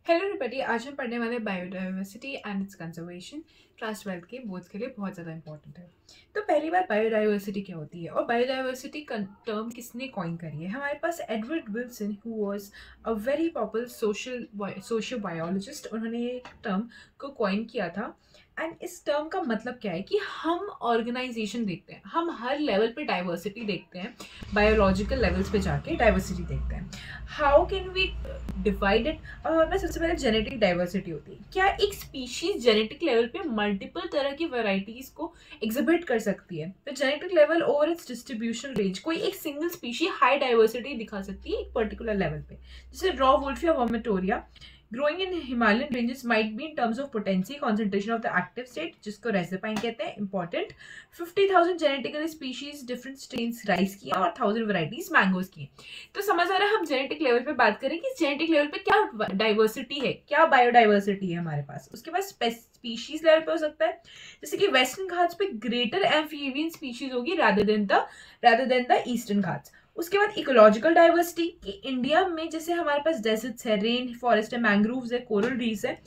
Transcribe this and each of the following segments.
Hello everybody, आज हम पढ़ने वाले biodiversity and it's conservation. Class 12 के बोर्ड्स के लिए बहुत ज़्यादा इंपॉर्टेंट है। तो पहली बार बायोडाइवर्सिटी क्या होती है और बायोडाइवर्सिटी का टर्म किसने कॉइन करी है। हमारे पास Edward Wilson who was a very popular social biologist, उन्होंने ये टर्म को कॉइन किया था। एंड इस टर्म का मतलब क्या है कि हम ऑर्गेनाइजेशन देखते हैं, हम हर लेवल पे डाइवर्सिटी देखते हैं, बायोलॉजिकल लेवल्स पे जाके डाइवर्सिटी देखते हैं। How can we divide it. अब हमारे पास सबसे पहले जेनेटिक डाइवर्सिटी होती है। क्या एक स्पीशीज जेनेटिक लेवल पे मल्टीपल तरह की वैरायटीज को एग्जिबिट कर सकती है। तो genetic level over it's distribution range, कोई एक सिंगल स्पीशी हाई डाइवर्सिटी दिखा सकती है एक पर्टिकुलर लेवल पे। जैसे रॉ वुल्फ या vomitoria growing in Himalayan ranges might be in terms of potency concentration of the active state, जिसको रेसिपाइन कहते हैं। Important 50,000 genetically species different strains rice की और 1000 वैरायटीज मैंगोज की। तो समझ आ रहा है हम जेनेटिक लेवल पे बात करें कि जेनेटिक लेवल पे क्या डाइवर्सिटी है, क्या बायोडाइवर्सिटी है हमारे पास। उसके बाद स्पीशीज लेवल पे हो सकता है, जैसे कि वेस्टर्न घाट्स पे ग्रेटर एम्फीबियन स्पीशीज होगी rather than the eastern Ghats. उसके बाद इकोलॉजिकल डाइवर्सिटी कि इंडिया में जैसे हमारे पास डेजर्ट्स है, रेन फॉरेस्ट है, मैंग्रोव्स है, कोरल रीफ्स है,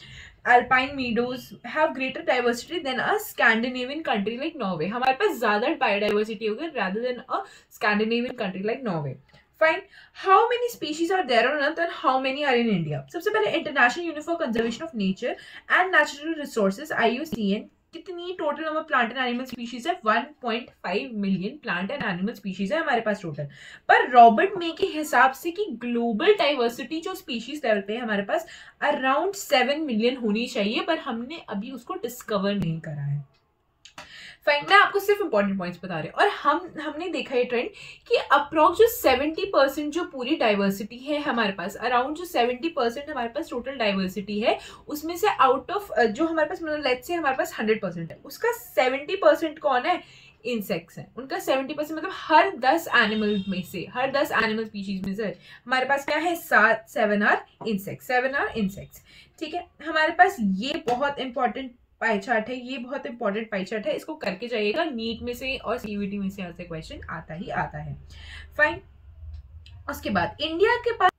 alpine meadows have greater diversity than a Scandinavian country like Norway. हमारे पास ज्यादा biodiversity होगी rather than a Scandinavian country like Norway. Fine. How many species are there on Earth and how many are in India? सबसे पहले International Union for Conservation of Nature and Natural Resources IUCN कितनी total number plant and animal species है। 1.5 million plant and animal species है हमारे पास total. पर Robert मे के हिसाब से कि ग्लोबल डाइवर्सिटी जो स्पीशीज लेवल पे है हमारे पास अराउंड 7 मिलियन होनी चाहिए, पर हमने अभी उसको डिस्कवर नहीं करा है। फाइन, मैं आपको सिर्फ इंपॉर्टेंट पॉइंट्स बता रही हूँ। और हमने देखा है ट्रेंड कि अप्रॉक्स जो 70% जो पूरी डाइवर्सिटी है हमारे पास, अराउंड जो 70% हमारे पास टोटल डाइवर्सिटी है, उसमें से आउट ऑफ जो हमारे पास मतलब लेट्स से हमारे पास 100% है, उसका 70% कौन है, इंसेक्ट्स हैं। उनका 70% मतलब हर 10 एनिमल में से, हर 10 एनिमल स्पीशीज में से हमारे पास क्या है, 7 आर इंसेक्ट्स। ठीक है, हमारे पास ये बहुत इंपॉर्टेंट पाई चार्ट है, ये बहुत इंपॉर्टेंट पाई चार्ट है, इसको करके जाइएगा। नीट में से और सीयूईटी में से ऐसे क्वेश्चन आता ही आता है। फाइन, उसके बाद इंडिया के पास,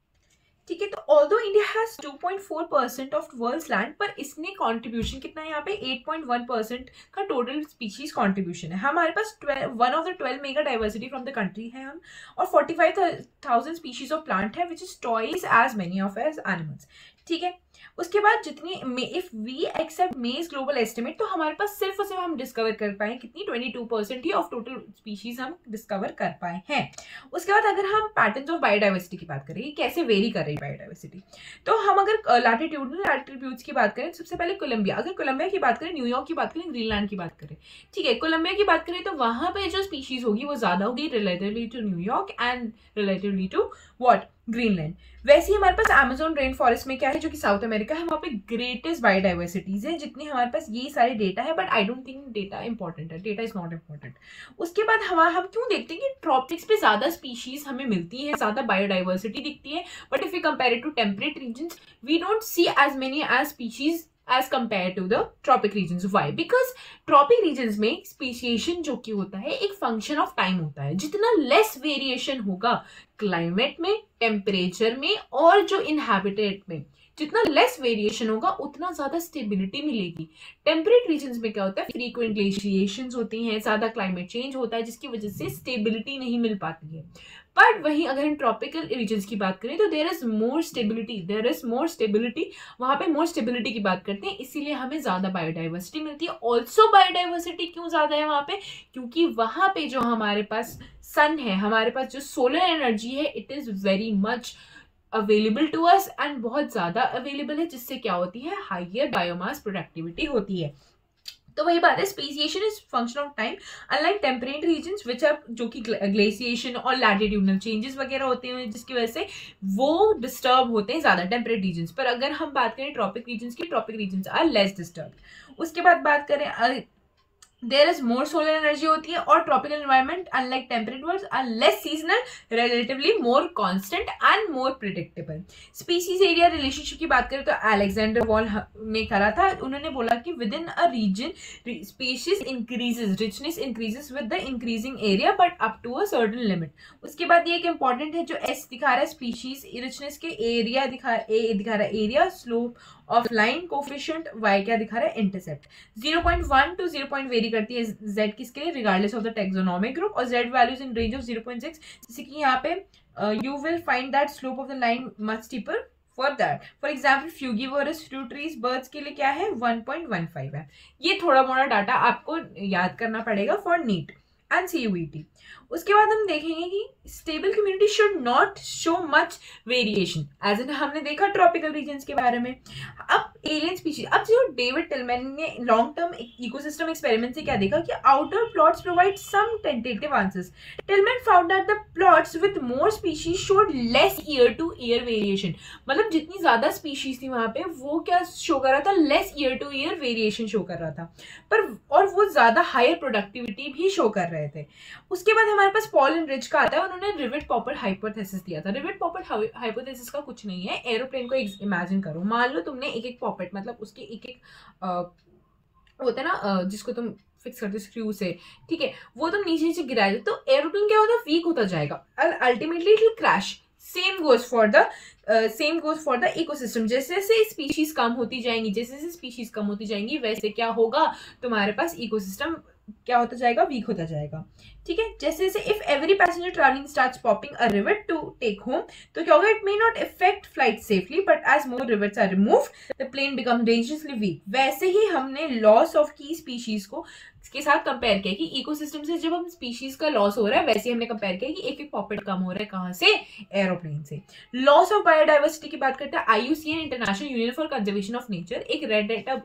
ठीक है, तो although India has 2.4% of world's land, पर इसने कंट्रीब्यूशन कितना है यहाँ पे, 8.1% का टोटल स्पीशीज कंट्रीब्यूशन है। हमारे पास 1 of the 12 mega diversity from the country है हम, और 45,000 स्पीशीज ऑफ प्लांट है which is twice as many of as animals. ठीक है, उसके बाद जितनी if we accept May's global estimate, तो हमारे पास सिर्फ और सिर्फ हम डिस्कवर कर पाए कितनी, 22% ही ऑफ टोटल स्पीशीज हम डिस्कवर कर पाए हैं। उसके बाद अगर हम पैटर्न्स ऑफ बायोडाइवर्सिटी की बात करें, कैसे वेरी कर रही है बायोडाइवर्सिटी, तो हम अगर लैटिट्यूडनल एट्रीब्यूट्स की बात करें, सबसे पहले कोलंबिया, अगर कोलंबिया की बात करें, न्यूयॉर्क की बात करें, ग्रीनलैंड की बात करें, ठीक है, कोलंबिया की बात करें तो वहां पे जो स्पीशीज होगी वो ज्यादा होगी relatively to New York and relatively to what, Greenland. वैसे ही हमारे पास अमेज़न रेन फॉरेस्ट में क्या है, जो कि साउथ अमेरिका है, वहाँ पे ग्रेटेस्ट बायोडाइवर्सिटीज है जितनी हमारे पास ये सारे डेटा है। But I don't think data important है, डेटा इज नॉट इंपॉर्टेंट। उसके बाद हम क्यों देखते हैं कि ट्रॉपिक्स पे ज्यादा स्पीशीज हमें मिलती है, ज्यादा बायोडाइवर्सिटी दिखती है, but if you compare it to temperate regions we don't see as many as species as compared to the tropic regions. Why? Because tropic regions में स्पीशिएशन जो कि होता है एक फंक्शन ऑफ टाइम होता है। जितना लेस वेरिएशन होगा क्लाइमेट में, टेम्परेचर में और जो इनहैबिटेट में, जितना लेस वेरिएशन होगा उतना ज्यादा स्टेबिलिटी मिलेगी। टेम्परेट रीजन्स में क्या होता है, फ्रीक्वेंट ग्लेशिएशंस होती हैं, ज्यादा क्लाइमेट चेंज होता है, जिसकी वजह से स्टेबिलिटी नहीं मिल पाती है। बट वहीं अगर हम ट्रॉपिकल रीजन्स की बात करें तो देयर इज मोर स्टेबिलिटी, वहां पे मोर स्टेबिलिटी की बात करते हैं, इसीलिए हमें ज्यादा बायोडाइवर्सिटी मिलती है। ऑल्सो बायोडाइवर्सिटी क्यों ज्यादा है वहां पे, क्योंकि वहां पे जो हमारे पास सन है, हमारे पास जो सोलर एनर्जी है, it is very much available to us and बहुत ज्यादा अवेलेबल है, जिससे क्या होती है, हाइयर बायोमास प्रोडक्टिविटी होती है। तो वही बात है, speciation is function of time unlike temperate regions which are, जो कि ग्लेशिएशन और लैटिट्यूडनल चेंजेस वगैरह होते हैं जिसकी वजह से वो डिस्टर्ब होते हैं ज्यादा टेम्परेट रीजन्स। पर अगर हम बात करें ट्रॉपिक रीजन्स की, tropic regions are less disturb. उसके बाद बात करें there is more solar energy होती है, और tropical environment unlike temperate world are less seasonal, relatively more constant and more predictable. Species area relationship की बात करें तो अलेक्जेंडर वॉल ने करा था, उन्होंने बोला कि within a region species increases, richness increases with the increasing area but up to a certain limit. उसके बाद ये एक इंपॉर्टेंट है जो एस दिखा रहा है, स्पीशीज रिचनेस के एरिया दिखा रहा है area, slope of line, coefficient Y क्या दिखा रहा है, इंटरसेप्ट। 0.1 टू 0 वेरी करती है z किसके लिए, regardless of the taxonomic group, और z values in range of 0.6, जैसे कि यहाँ पे you will find that slope of the line much steeper for that. For example frugivorous fruit trees birds के लिए क्या है, 1.15 है। ये थोड़ा मोड़ा डाटा आपको याद करना पड़ेगा फॉर नीट एंड CUET। उसके बाद हम देखेंगे कि stable community should not show much variation, as in हमने देखा ट्रॉपिकल रीजन्स के बारे में। अब एलियन स्पीशीज, अब जो डेविड टिलमैन ने लॉन्ग टर्म इकोसिस्टम एक्सपेरिमेंट से क्या देखा कि outer plots provide some tentative answers. Tilman found that the plots with more species showed less year to year variation, मतलब जितनी ज्यादा स्पीशीज थी वहां पे वो क्या शो कर रहा था, less year to year variation show कर रहा था, पर और वो ज्यादा हायर प्रोडक्टिविटी भी शो कर रहे थे। उसके बाद हमारे पास पॉल एंड रिच का आता है, उन्होंने रिवेट पॉपर हाइपोथेसिस दिया था। रिवेट पॉपर हाइपोथेसिस का कुछ नहीं है, एरोप्लेन को इमेजिन करो, मान लो तुमने एक एक पॉपेट, मतलब उसके एक एक होता है ना जिसको तुम फिक्स करते स्क्रू से, ठीक है, वो तुम नीचे नीचे गिरा दो तो एरोप्लेन क्या होता है, वीक होता जाएगा, ultimately it will crash. Same goes for the ecosystem, जैसे जैसे स्पीशीज कम होती जाएंगी, जैसे जैसे स्पीशीज कम होती जाएंगी वैसे क्या होगा, तुम्हारे पास इकोसिस्टम क्या होता जाएगा, वीक होता जाएगा। ठीक है, जैसे जैसे if every passenger travelling starts popping a rivet to take home, तो क्या होगा, it may not effect flight safely but as more rivets are removed the plane become dangerously weak. वैसे ही हमने लॉस ऑफ की स्पीशीज को के साथ कंपेयर किया कि इकोसिस्टम से जब हम स्पीशीज का लॉस हो रहा है, वैसे ही हमने कंपेयर किया कि एक एक पॉपेट कम हो रहा है, कहां से, एरोप्लेन से। लॉस ऑफ बायोडाइवर्सिटी की बात करते हैं, IUCN international union for conservation of nature एक रेड डेटा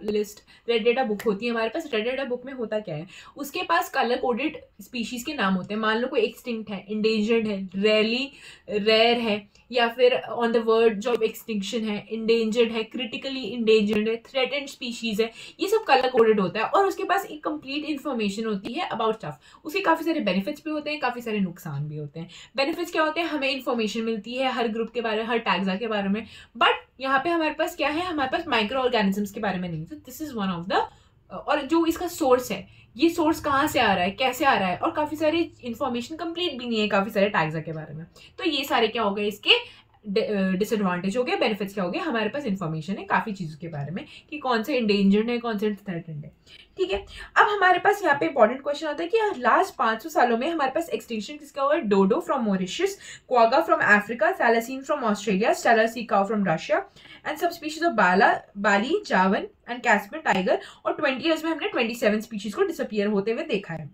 बुक होती है हमारे पास। रेड डेटा बुक में होता क्या है, उसके पास कलर कोडेड स्पीशीज के नाम होते हैं। मान लो कोई एक्सटिंक्ट है, इंडेंजर्ड है, रेयर है, या फिर on the verge of extinction है, इंडेंजर्ड है, क्रिटिकली इंडेंजर्ड है, थ्रेटेंड स्पीशीज है, ये सब कलर कोडेड होता है। और उसके पास एक कंप्लीट इन्फॉर्मेशन होती है अबाउट स्टफ। उसके काफी सारे बेनिफिट्स भी होते हैं, काफी सारे नुकसान भी होते हैं। बेनिफिट्स क्या होते हैं, हमें इन्फॉर्मेशन मिलती है हर ग्रुप के बारे में, हर टैग्जा के बारे में, बट यहाँ पे हमारे पास क्या है, हमारे पास माइक्रो ऑर्गेनिजम्स के बारे में नहीं। तो this is one of the, और जो इसका सोर्स है, ये सोर्स कहाँ से आ रहा है, कैसे आ रहा है, और काफी सारी इन्फॉर्मेशन कंप्लीट भी नहीं है काफी सारे टैग्जा के बारे में। तो ये सारे क्या हो गए, इसके डिसएडवांटेज हो गए। बेनिफिट्स क्या हो गए, हमारे पास इन्फॉर्मेशन है काफी चीजों के बारे में कि कौन से इंडेंजर्ड है, कौन से थ्रेटेंड है। ठीक है, अब हमारे पास यहाँ पे इंपॉर्टेंट क्वेश्चन आता है कि लास्ट 500 सालों में हमारे पास एक्सटिंक्शन किसका हुआ है, dodo from Mauritius, quagga from Africa, thylacine from Australia, Steller sea cow from Russia, and subspecies of Bali, Javan and Caspian tiger. और 20 ईयर्स में हमने 27 स्पीशीज को डिसअपियर होते हुए देखा है।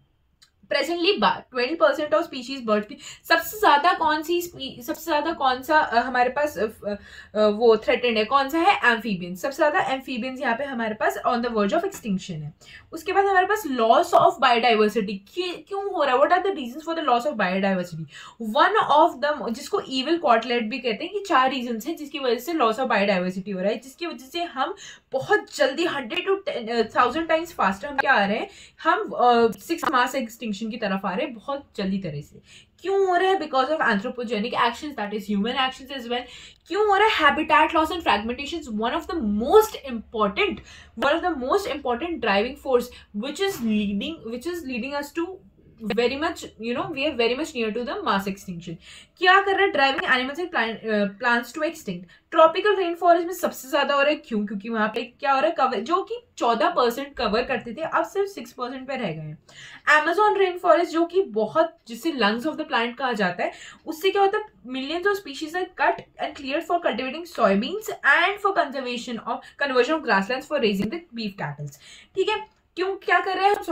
प्रेजेंटली 20% ऑफ स्पीशीज बर्ड की, सबसे ज्यादा कौन सा हमारे पास वो थ्रेटेंड है, कौन सा है, एम्फीबियंस। सबसे ज्यादा एम्फीबियंस यहाँ पे हमारे pass on the verge of extinction है। उसके बाद हमारे पास लॉस ऑफ बायोडाइवर्सिटी क्यों हो रहा है, what are the reasons for the loss of biodiversity. One of the, जिसको इविल क्वार्टलेट भी कहते हैं, कि 4 रीजंस हैं जिसकी वजह से लॉस ऑफ बायोडाइवर्सिटी हो रहा है, जिसकी वजह से हम बहुत जल्दी 100 to 1000 टाइम्स फास्टर हम क्या आ रहे हैं, हम 6 मास एक्सटिंक्शन की तरफ आ रहे हैं बहुत जल्दी तरह से। क्यों हो रहा है, because of anthropogenic actions, that is human actions as well. क्यों हो रहा है, habitat loss and fragmentation, one of the most important driving force which is leading us to very much, we are very much near to the mass extinction। क्या कर रहा है, driving animals and plants to extinct. Tropical rain forest में सबसे ज्यादा हो रहा है, क्यों, क्योंकि वहां पे क्या हो रहा है, कवर जो कि 14% कवर करते थे अब सिर्फ 6% पे रह गए हैं। अमेजोन रेन फॉरेस्ट जो कि बहुत, जिसे लंग्स ऑफ द प्लांट कहा जाता है, उससे क्या होता है, millions of species are cut and cleared for cultivating soybeans and for conversion of grasslands for raising the beef cattles. ठीक है, क्यों, क्या कर रहे हैं हम,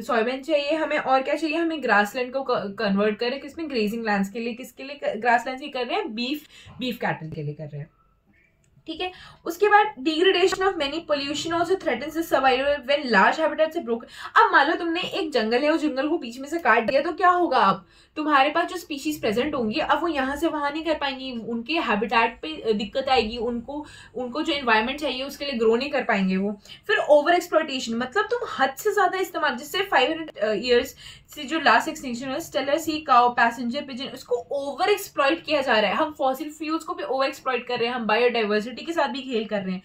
सोयाबीन चाहिए हमें, और क्या चाहिए हमें, ग्रासलैंड को कन्वर्ट करें किसमें, ग्रेजिंग लैंड्स के लिए। किसके लिए ग्रासलैंड ही कर रहे हैं, बीफ कैटल के लिए कर रहे हैं। ठीक है। उसके बाद degradation of many pollution also threatens the survival when large habitats से ब्रोकन। अब मान लो तुमने एक जंगल है, उस जंगल को बीच में से काट दिया तो क्या होगा, अब तुम्हारे पास जो स्पीशीज प्रेजेंट होंगी अब वो यहाँ से वहां नहीं कर पाएंगी, उनके हैबिटेट पे दिक्कत आएगी, उनको जो एनवायरनमेंट चाहिए उसके लिए ग्रो नहीं कर पाएंगे वो। फिर ओवर एक्सप्लॉयटेशन, मतलब तुम हद से ज्यादा इस्तेमाल, जिससे 500 ईयर्स से जो लास्ट एक्सटिंक्शन है stellar sea cow passenger pigeon, उसको ओवर एक्सप्लॉइट किया जा रहा है। हम फॉसिल फ्यूल्स को भी ओवर एक्सप्लॉइट कर रहे हैं, हम बायोडाइवर्सिटी के साथ भी खेल कर रहे हैं।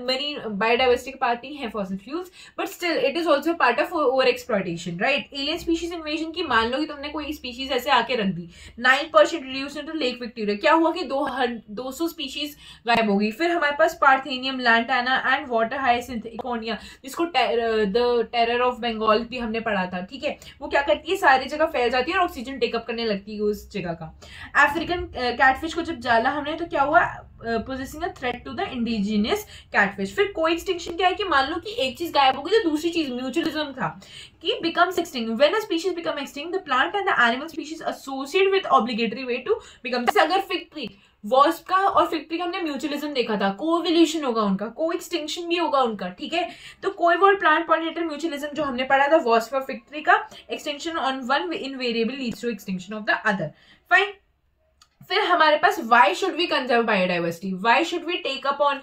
मेरी बायोडाइवर्सिटी पार्ट नहीं है fossil fuels, but still it is also part of over exploitation, right. Alien species invasion की, मान लो कि तुमने कोई स्पीशीज ऐसे आके रख दी, 9% रिड्यूस इनटू लेक विक्टोरिया, क्या हुआ कि 200 स्पीशीज गायब होगी। फिर हमारे पास parthenium, lantana and water hyacinth इकोनिया, जिसको द टेरर ऑफ बंगाल भी हमने पढ़ा था, ठीक है। वो क्या करती है, सारी जगह फैल जाती है और ऑक्सीजन टेकअप करने लगती है उस जगह का। अफ्रीकन कैटफिश को जब जाला हमने तो क्या हुआ, possessing a threat to the indigenous catfish. फिर को एक्सटिंक्शन क्या है कि मान लो कि एक चीज गायब हो गई तो दूसरी चीज, म्यूचुअलिज्म था कि becomes extinct, when a species become extinct the plant and the animal species associate with obligatory way to become. जैसे अगर फिग ट्री, वॉस्प का और फिग ट्री का हमने म्यूचुअलिज्म देखा था, कोएवोल्यूशन होगा उनका, को एक्सटिंक्शन भी होगा उनका, ठीक है। तो कोएवोल प्लांट पॉलिनेटर म्यूचुअलिज्म जो हमने पढ़ा था वॉस्प और फिग ट्री का, extinction on one invariable leads to extinction of the other, fine. फिर हमारे पास why should we conserve biodiversity, why should we take up on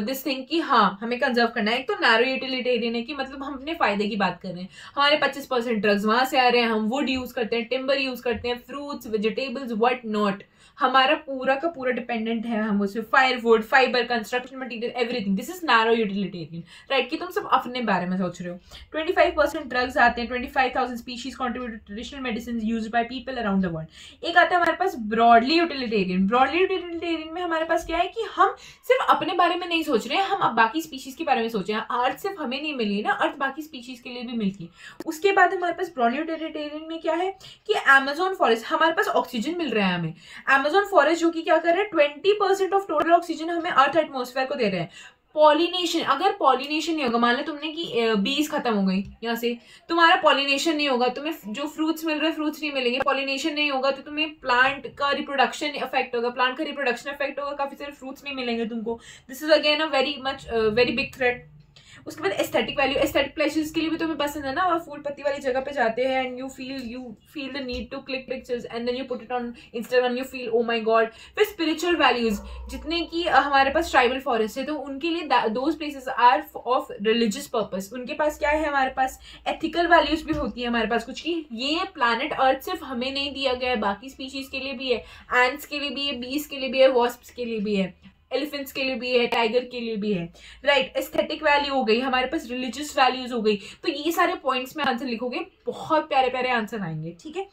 this thing कि हाँ हमें कंजर्व करना है। एक तो नैरो यूटिलिटेरियन है कि मतलब हम अपने फायदे की बात कर रहे हैं, हमारे 25% ड्रग्स वहां से आ रहे हैं, हम वुड यूज करते हैं, टिम्बर यूज करते हैं, फ्रूट्स वेजिटेबल्स व्हाट नॉट, हमारा पूरा का पूरा डिपेंडेंट है हम उसमें, firewood, fibre, construction material, everything, this is narrow utilitarian, right. कि तुम सब अपने बारे में सोच रहे हो। 25% ड्रग्स आते हैं, 25,000 species contribute to traditional medicine used by people around the world. एक आता है हमारे पास ब्रॉडली यूटिलिटेरियन। ब्रॉडली यूटिलिटेरियन में हमारे पास क्या है कि हम सिर्फ अपने बारे में नहीं सोच रहे हैं, हम अब बाकी स्पीशीज के बारे में सोच रहे हैं। अर्थ सिर्फ हमें नहीं मिली है ना, अर्थ बाकी स्पीशीज के लिए भी मिलती है। उसके बाद हमारे पास ब्रॉडली यूटिलिटेरियन में क्या है कि अमेजोन फॉरेस्ट, हमारे पास ऑक्सीजन मिल रहा है हमें, अमेजोन फॉरेस्ट जो कि क्या कर रहे हैं, 20% ऑफ टोटल ऑक्सीजन हमें अर्थ एटमॉस्फेयर को दे रहे हैं। पॉलिनेशन, अगर पॉलिनेशन नहीं होगा, मान लो तुमने कि बीज खत्म हो गई यहाँ से, तुम्हारा पॉलिनेशन नहीं होगा, तुम्हें जो फ्रूट्स मिल रहे हैं फ्रूट्स नहीं मिलेंगे, पॉलिनेशन नहीं होगा तो तुम्हें प्लांट का रिप्रोडक्शन इफेक्ट होगा, प्लांट का रिप्रोडक्शन इफेक्ट होगा, काफी सारे फ्रूट्स नहीं मिलेंगे तुमको। This is again a very big threat. उसके बाद एस्थेटिक वैल्यू, एस्थेटिक प्लेजर्स के लिए भी तुम्हें पसंद है ना, और फूल पत्ती वाली जगह पे जाते हैं and you feel the need to click pictures and then you put it on Instagram, you feel oh my god. फिर स्पिरिचुअल वैल्यूज, जितने की हमारे पास ट्राइबल फॉरेस्ट है तो उनके लिए those places are of religious purpose. उनके पास क्या है, हमारे पास एथिकल वैल्यूज भी होती है हमारे पास कुछ की, ये प्लैनेट अर्थ सिर्फ हमें नहीं दिया गया है, बाकी स्पीशीज के लिए भी है, एंट्स के लिए भी है, बीज के लिए भी है, वॉस्प्स के लिए भी है, एलिफेंट्स के लिए भी है, टाइगर के लिए भी है, राइट। एस्थेटिक वैल्यू हो गई, हमारे पास रिलीजियस वैल्यूज हो गई। तो ये सारे पॉइंट्स में आंसर लिखोगे, बहुत प्यारे प्यारे आंसर आएंगे, ठीक है।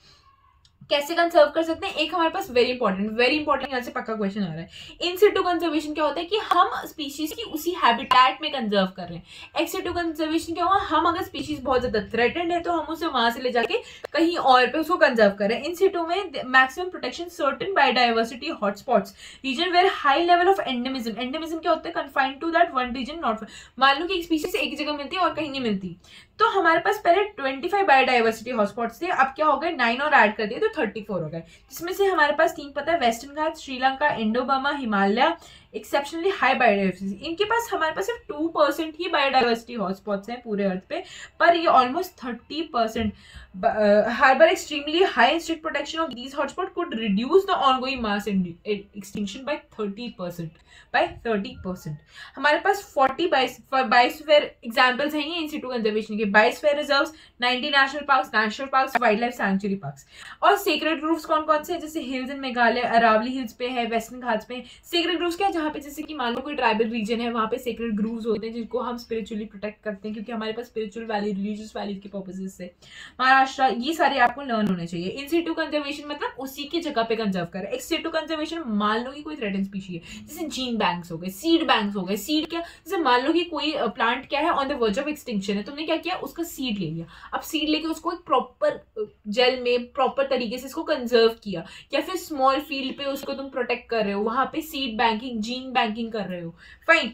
कैसे कंजर्व कर सकते हैं, एक हमारे पास वेरी इंपॉर्टेंट यहाँ से पक्का क्वेश्चन आ रहा है। इन सिटू कंजर्वेशन क्या होता है कि हम स्पीशीज की उसी हैबिटेट में कंजर्व कर रहे हैं। एक्स सिटू कंजर्वेशन क्या हुआ, हम अगर स्पीशीज बहुत ज्यादा थ्रेटेंड है तो हम उसे वहां से ले जाके कहीं और पे उसको कंजर्व कर रहे हैं। इन सिटू में maximum protection certain biodiversity hotspots, region where high level of endemism, endemism क्या होता है, confined to that one region, not, मान लो कि एक स्पीशीज एक जगह मिलती है और कहीं नहीं मिलती, तो हमारे पास पहले 25 बायोडाइवर्सिटी हॉटस्पॉट्स थे, अब क्या हो गए 9 और ऐड कर दिए तो 34 हो गए, जिसमें से हमारे पास 3 पता है, western Ghat, Sri Lanka, Indo Burma, Himalaya, exceptionally high biodiversity. इनके पास हमारे पास सिर्फ 2% ही बायोडाइवर्सिटी हॉटस्पॉट्स हैं पूरे अर्थ पे, पर ये almost 30%। Harbour extremely high strict protection of these hotspot could reduce the ongoing mass extinction by 30%। हमारे पास 40 बायोस्फीयर एग्जांपल्स हैं ये इन सिटू कंजर्वेशन के, biosphere reserves, 90 national parks, wild life sanctuary parks. और सेक्रेड ग्रूव्स कौन कौन से हैं, जैसे hills in Meghalaya, Aravalli hills पे है, वेस्टर्न घाट्स पे। सेक्रेड ग्रूव्स क्या है, जहाँ पे जैसे कि मान लो कोई ट्राइबल रीजन है, वहाँ पे सेक्रेड ग्रूव्स होते हैं जिनको हम स्पिरिचुअली प्रोटेक्ट करते हैं, क्योंकि हमारे पास स्पिरिचुअल वैल्यू, रिलीजियस वैल्यू के पर्पसेस से। महाराष्ट्र, ये सारे आपको लर्न होने चाहिए। इन सिटू कंजर्वेशन मतलब उसी की जगह पे कंजर्व करें। एक्स सिटू कंजर्वेशन, मान लो कि कोई थ्रेटेंड स्पीशी है, जैसे जीन बैंक्स हो गए, सीड बैंक्स हो गए। सीड क्या, जैसे मान लो कि कोई प्लांट क्या है on the verge of extinction है, तुमने क्या किया, उसका सीड ले लिया, अब सीड लेके उसको एक प्रॉपर जेल में प्रॉपर तरीके से इसको कंजर्व किया, या फिर स्मॉल फील्ड पे उसको तुम प्रोटेक्ट कर रहे हो, वहां पे सीड बैंकिंग, जीन बैंकिंग कर रहे हो, फाइन।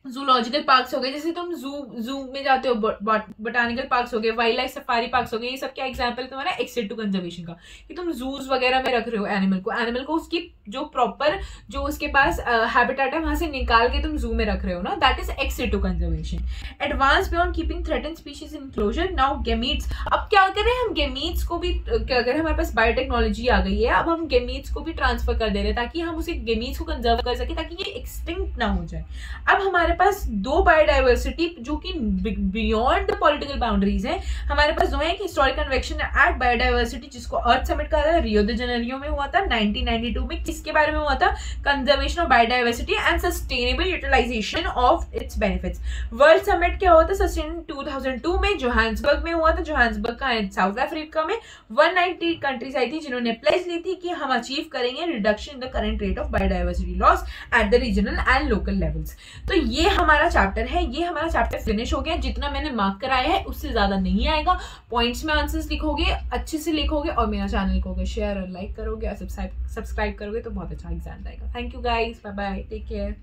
जूलॉजिकल पार्क्स हो गए, जैसे तुम जू में जाते हो, बोटानिकल पार्क्स हो गए, वाइल्ड लाइफ सफारी पार्क्स हो गए, ये सब क्या एग्जांपल है तुम्हारा एक्सेस टू कंजर्वेशन का, कि तुम जूस वगैरह में रख रहे हो एनिमल को उसकी जो प्रॉपर जो उसके पास हैबिटेट है वहां से निकाल के तुम जू में रख रहे हो ना, that is access to conservation. Advance beyond keeping threatened species in closure. Now gametes, अब क्या कर रहे हैं हम, गेमीट्स को भी, अगर हमारे पास बायोटेक्नोलॉजी आ गई है, अब हम गेमीट्स को भी ट्रांसफर कर दे रहे हैं ताकि हम उसे गेमीट्स को कंजर्व कर सके, ताकि ये एक्सटिंक्ट ना हो जाए। अब हमारे पास दो बायोडाइवर्सिटी जो कि बियॉन्ड द पॉलिटिकल बाउंड्रीज है, हमारे पास दो है कि हिस्टोरिक कन्वेक्शन एट बायोडाइवर्सिटी, जिसको अर्थ समिट कहा था, रियो द जेनेरियो में हुआ था 1992 में। किसके बारे में हुआ था? Conservation of biodiversity and sustainable utilisation of its benefits. World summit क्या हुआ था? सस्टेन 2002 में जोहान्सबर्ग में हुआ था। जोहान्सबर्ग का साउथ अफ्रीका में 190 कंट्रीज आई थी जिन्होंने प्लेज ली थी कि हम अचीव करेंगे reduction in the current rate of biodiversity loss at the regional and local levels. तो ये हमारा चैप्टर है, ये हमारा चैप्टर फिनिश हो गया। जितना मैंने मार्क कराया है उससे ज्यादा नहीं आएगा। पॉइंट्स में आंसर्स लिखोगे, अच्छे से लिखोगे और मेरा चैनल को शेयर और लाइक करोगे और सब्सक्राइब करोगे तो बहुत अच्छा एग्जाम आएगा। Thank you guys, bye bye, take care.